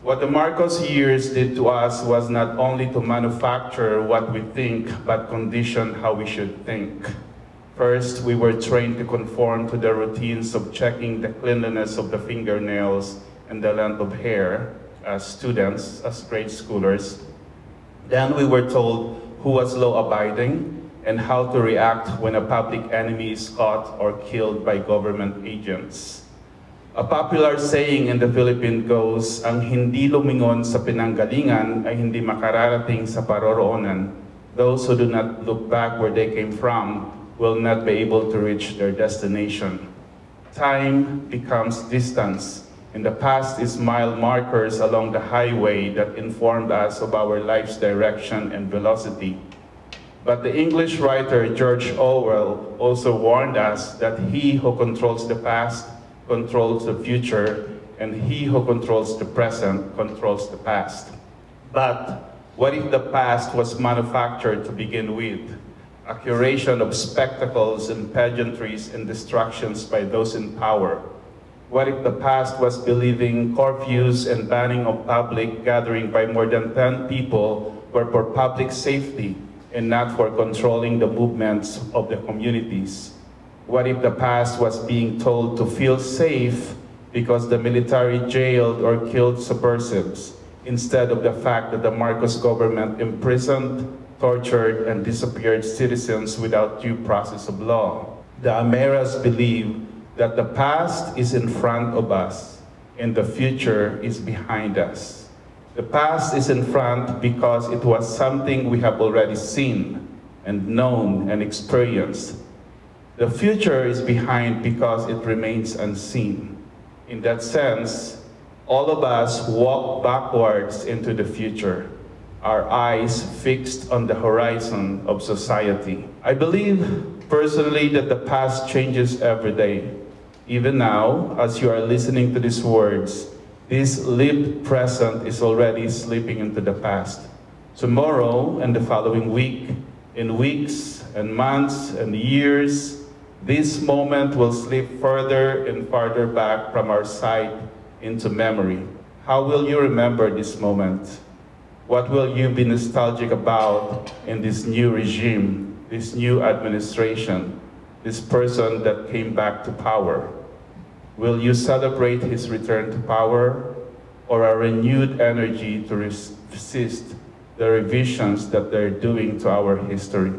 What the Marcos years did to us was not only to manufacture what we think, but condition how we should think. First, we were trained to conform to the routines of checking the cleanliness of the fingernails and the length of hair as students, as grade schoolers. Then we were told who was law-abiding and how to react when a public enemy is caught or killed by government agents. A popular saying in the Philippines goes, ang hindi lumingon sa pinanggalingan ay hindi makararating sa paroroonan. Those who do not look back where they came from will not be able to reach their destination. Time becomes distance, and the past is mile markers along the highway that informed us of our life's direction and velocity. But the English writer George Orwell also warned us that he who controls the past controls the future, and he who controls the present controls the past. But what if the past was manufactured to begin with? A curation of spectacles and pageantries and distractions by those in power? What if the past was believing curfews and banning of public gathering by more than 10 people were for public safety and not for controlling the movements of the communities? What if the past was being told to feel safe because the military jailed or killed subversives, instead of the fact that the Marcos government imprisoned, tortured, and disappeared citizens without due process of law? The Ameras believe that the past is in front of us and the future is behind us. The past is in front because it was something we have already seen and known and experienced. The future is behind because it remains unseen. In that sense, all of us walk backwards into the future, our eyes fixed on the horizon of society. I believe personally that the past changes every day. Even now, as you are listening to these words, this lived present is already slipping into the past. Tomorrow and the following week, in weeks and months and years, this moment will slip further and farther back from our sight into memory. How will you remember this moment? What will you be nostalgic about in this new regime, this new administration, this person that came back to power? Will you celebrate his return to power, or a renewed energy to resist the revisions that they're doing to our history?